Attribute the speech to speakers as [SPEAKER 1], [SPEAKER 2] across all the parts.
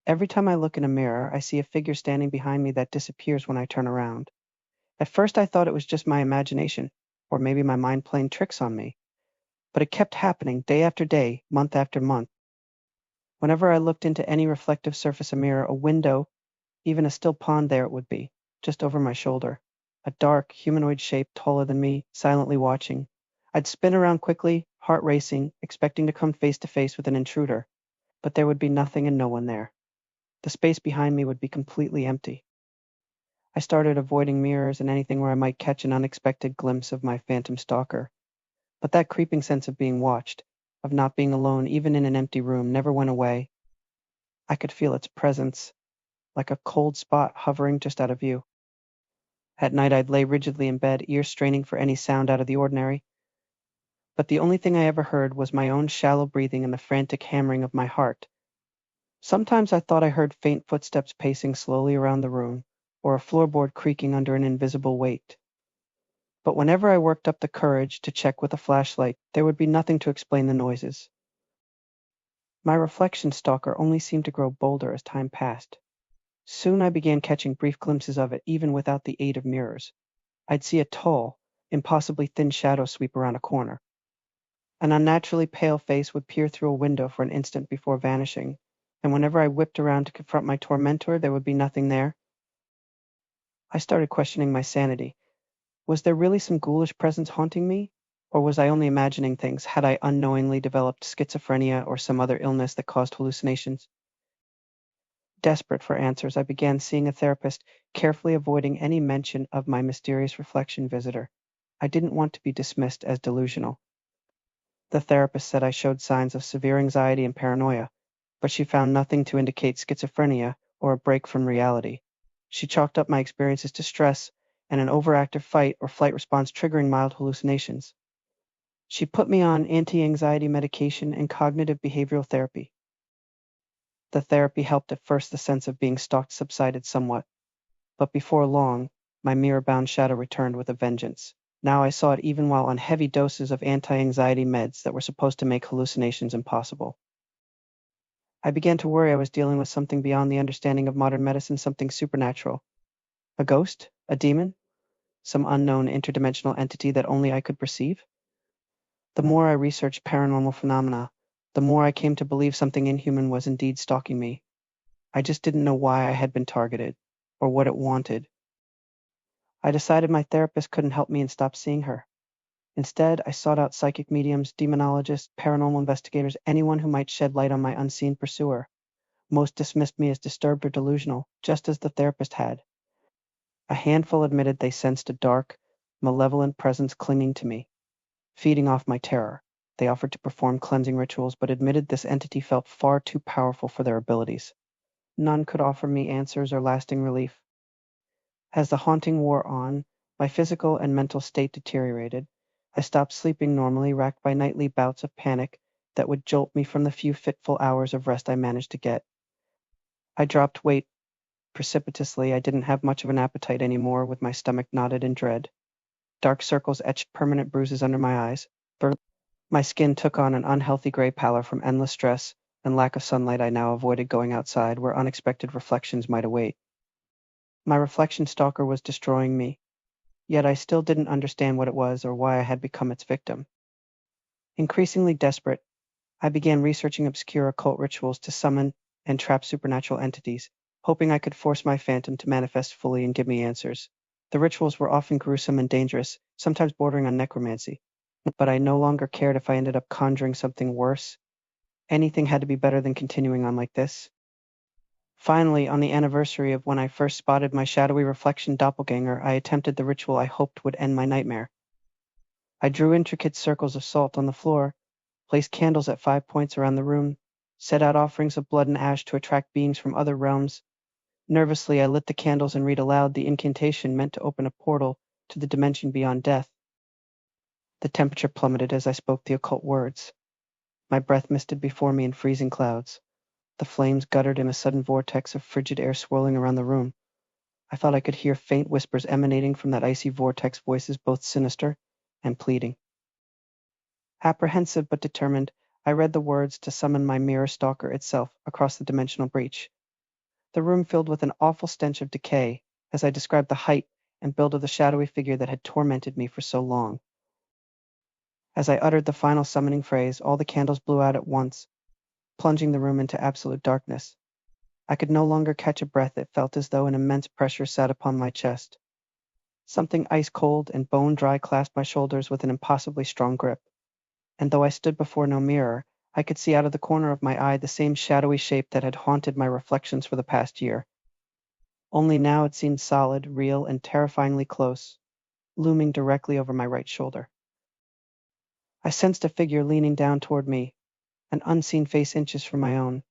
[SPEAKER 1] Every time I look in a mirror, I see a figure standing behind me that disappears when I turn around. At first, I thought it was just my imagination, or maybe my mind playing tricks on me. But it kept happening day after day, month after month. Whenever I looked into any reflective surface of mirror, a window, even a still pond, there it would be, just over my shoulder. A dark, humanoid shape taller than me, silently watching. I'd spin around quickly, heart racing, expecting to come face to face with an intruder. But there would be nothing and no one there. The space behind me would be completely empty. I started avoiding mirrors and anything where I might catch an unexpected glimpse of my phantom stalker. But that creeping sense of being watched, of not being alone even in an empty room, never went away. I could feel its presence, like a cold spot hovering just out of view. At night I'd lay rigidly in bed, ears straining for any sound out of the ordinary. But the only thing I ever heard was my own shallow breathing and the frantic hammering of my heart. Sometimes I thought I heard faint footsteps pacing slowly around the room, or a floorboard creaking under an invisible weight. But whenever I worked up the courage to check with a flashlight, there would be nothing to explain the noises. My reflection stalker only seemed to grow bolder as time passed. Soon I began catching brief glimpses of it, even without the aid of mirrors. I'd see a tall, impossibly thin shadow sweep around a corner. An unnaturally pale face would peer through a window for an instant before vanishing, and whenever I whipped around to confront my tormentor, there would be nothing there. I started questioning my sanity. Was there really some ghoulish presence haunting me? Or was I only imagining things? Had I unknowingly developed schizophrenia or some other illness that caused hallucinations? Desperate for answers, I began seeing a therapist, carefully avoiding any mention of my mysterious reflection visitor. I didn't want to be dismissed as delusional. The therapist said I showed signs of severe anxiety and paranoia, but she found nothing to indicate schizophrenia or a break from reality. She chalked up my experiences to stress and an overactive fight or flight response triggering mild hallucinations. She put me on anti-anxiety medication and cognitive behavioral therapy. The therapy helped at first. The sense of being stalked subsided somewhat, but before long, my mirror-bound shadow returned with a vengeance. Now I saw it even while on heavy doses of anti-anxiety meds that were supposed to make hallucinations impossible. I began to worry I was dealing with something beyond the understanding of modern medicine, something supernatural. A ghost? A demon? Some unknown interdimensional entity that only I could perceive? The more I researched paranormal phenomena, the more I came to believe something inhuman was indeed stalking me. I just didn't know why I had been targeted, or what it wanted. I decided my therapist couldn't help me and stopped seeing her. Instead, I sought out psychic mediums, demonologists, paranormal investigators, anyone who might shed light on my unseen pursuer. Most dismissed me as disturbed or delusional, just as the therapist had. A handful admitted they sensed a dark, malevolent presence clinging to me, feeding off my terror. They offered to perform cleansing rituals, but admitted this entity felt far too powerful for their abilities. None could offer me answers or lasting relief. As the haunting wore on, my physical and mental state deteriorated. I stopped sleeping normally, racked by nightly bouts of panic that would jolt me from the few fitful hours of rest I managed to get. I dropped weight precipitously. I didn't have much of an appetite anymore, with my stomach knotted in dread. Dark circles etched permanent bruises under my eyes. My skin took on an unhealthy gray pallor from endless stress and lack of sunlight. I now avoided going outside where unexpected reflections might await. My reflection stalker was destroying me, yet I still didn't understand what it was or why I had become its victim. Increasingly desperate, I began researching obscure occult rituals to summon and trap supernatural entities, hoping I could force my phantom to manifest fully and give me answers. The rituals were often gruesome and dangerous, sometimes bordering on necromancy, but I no longer cared if I ended up conjuring something worse. Anything had to be better than continuing on like this. Finally, on the anniversary of when I first spotted my shadowy reflection doppelganger, I attempted the ritual I hoped would end my nightmare. I drew intricate circles of salt on the floor, placed candles at 5 points around the room, set out offerings of blood and ash to attract beings from other realms. Nervously, I lit the candles and read aloud the incantation meant to open a portal to the dimension beyond death. The temperature plummeted as I spoke the occult words. My breath misted before me in freezing clouds. The flames guttered in a sudden vortex of frigid air swirling around the room. I thought I could hear faint whispers emanating from that icy vortex, voices both sinister and pleading. Apprehensive but determined, I read the words to summon my mirror stalker itself across the dimensional breach. the room filled with an awful stench of decay, as I described the height and build of the shadowy figure that had tormented me for so long. As I uttered the final summoning phrase, all the candles blew out at once, plunging the room into absolute darkness. I could no longer catch a breath. It felt as though an immense pressure sat upon my chest. Something ice-cold and bone-dry clasped my shoulders with an impossibly strong grip. And though I stood before no mirror, I could see out of the corner of my eye the same shadowy shape that had haunted my reflections for the past year. Only now it seemed solid, real, and terrifyingly close, looming directly over my right shoulder. I sensed a figure leaning down toward me, an unseen face inches from my own.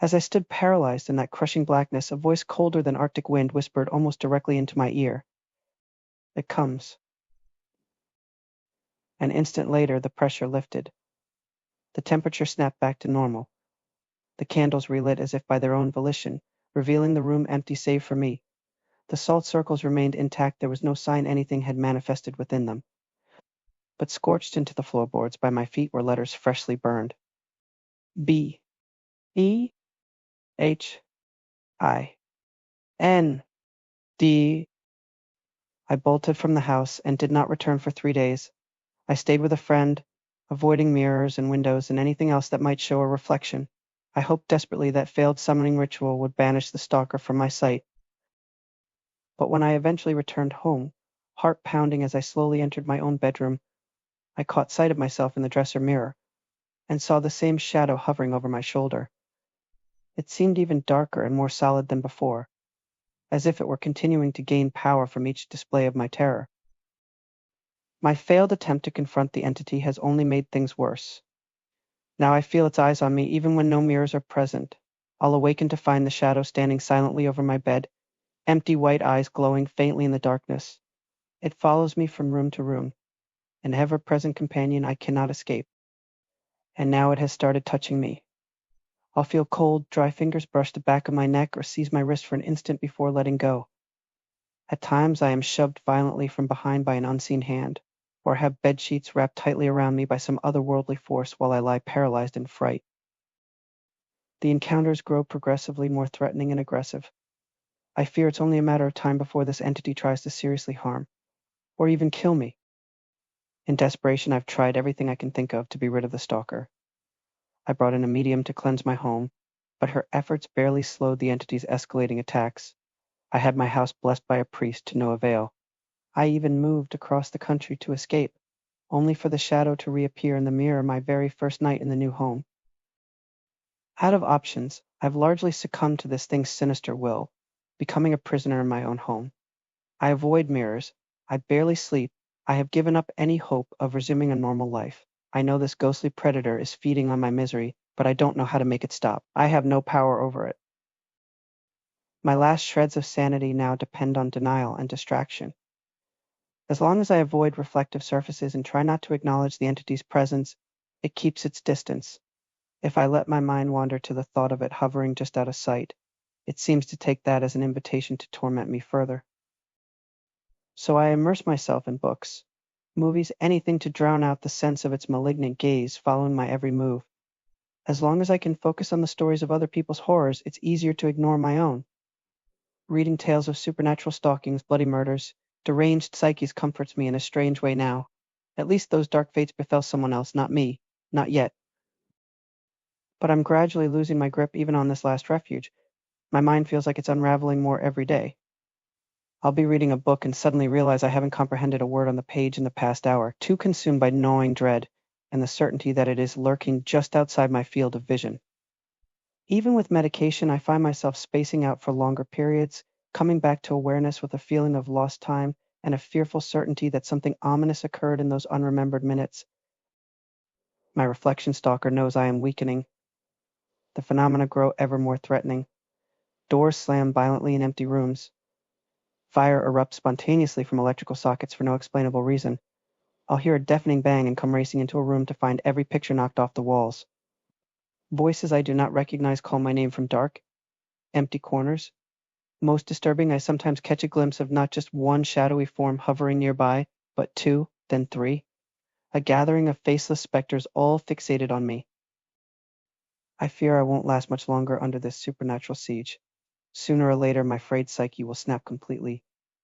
[SPEAKER 1] As I stood paralyzed in that crushing blackness, a voice colder than Arctic wind whispered almost directly into my ear. "It comes." An instant later, the pressure lifted. The temperature snapped back to normal. The candles relit as if by their own volition, revealing the room empty save for me. The salt circles remained intact. There was no sign anything had manifested within them. But scorched into the floorboards by my feet were letters freshly burned. B. E. H. I. N. D. I bolted from the house and did not return for 3 days. I stayed with a friend, avoiding mirrors and windows and anything else that might show a reflection. I hoped desperately that failed summoning ritual would banish the stalker from my sight. But when I eventually returned home, heart pounding as I slowly entered my own bedroom, I caught sight of myself in the dresser mirror and saw the same shadow hovering over my shoulder. It seemed even darker and more solid than before, as if it were continuing to gain power from each display of my terror. My failed attempt to confront the entity has only made things worse. Now I feel its eyes on me even when no mirrors are present. I'll awaken to find the shadow standing silently over my bed, empty white eyes glowing faintly in the darkness. It follows me from room to room, an ever-present companion I cannot escape. And now it has started touching me. I'll feel cold, dry fingers brush the back of my neck or seize my wrist for an instant before letting go. At times I am shoved violently from behind by an unseen hand, or have bed sheets wrapped tightly around me by some otherworldly force while I lie paralyzed in fright. The encounters grow progressively more threatening and aggressive. I fear it's only a matter of time before this entity tries to seriously harm, or even kill me. In desperation, I've tried everything I can think of to be rid of the stalker. I brought in a medium to cleanse my home, but her efforts barely slowed the entity's escalating attacks. I had my house blessed by a priest to no avail. I even moved across the country to escape, only for the shadow to reappear in the mirror my very first night in the new home. Out of options, I've largely succumbed to this thing's sinister will, becoming a prisoner in my own home. I avoid mirrors. I barely sleep. I have given up any hope of resuming a normal life. I know this ghostly predator is feeding on my misery, but I don't know how to make it stop. I have no power over it. My last shreds of sanity now depend on denial and distraction. As long as I avoid reflective surfaces and try not to acknowledge the entity's presence, it keeps its distance. If I let my mind wander to the thought of it hovering just out of sight, it seems to take that as an invitation to torment me further. So I immerse myself in books, movies, anything to drown out the sense of its malignant gaze following my every move. As long as I can focus on the stories of other people's horrors, it's easier to ignore my own. Reading tales of supernatural stalkings, bloody murders, deranged psyches comforts me in a strange way now. At least those dark fates befell someone else, not me. Not yet. But I'm gradually losing my grip even on this last refuge. My mind feels like it's unraveling more every day. I'll be reading a book and suddenly realize I haven't comprehended a word on the page in the past hour, too consumed by gnawing dread and the certainty that it is lurking just outside my field of vision. Even with medication, I find myself spacing out for longer periods, coming back to awareness with a feeling of lost time and a fearful certainty that something ominous occurred in those unremembered minutes. My reflection stalker knows I am weakening. The phenomena grow ever more threatening. Doors slam violently in empty rooms. Fire erupts spontaneously from electrical sockets for no explainable reason. I'll hear a deafening bang and come racing into a room to find every picture knocked off the walls. Voices I do not recognize call my name from dark, empty corners. Most disturbing, I sometimes catch a glimpse of not just one shadowy form hovering nearby, but two, then three. A gathering of faceless specters all fixated on me. I fear I won't last much longer under this supernatural siege. Sooner or later, my frayed psyche will snap completely,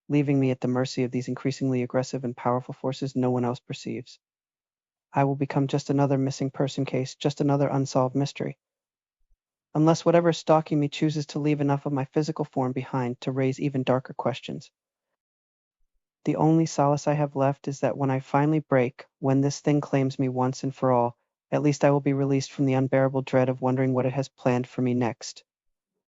[SPEAKER 1] leaving me at the mercy of these increasingly aggressive and powerful forces no one else perceives. I will become just another missing person case, just another unsolved mystery. Unless whatever is stalking me chooses to leave enough of my physical form behind to raise even darker questions. The only solace I have left is that when I finally break, when this thing claims me once and for all, at least I will be released from the unbearable dread of wondering what it has planned for me next.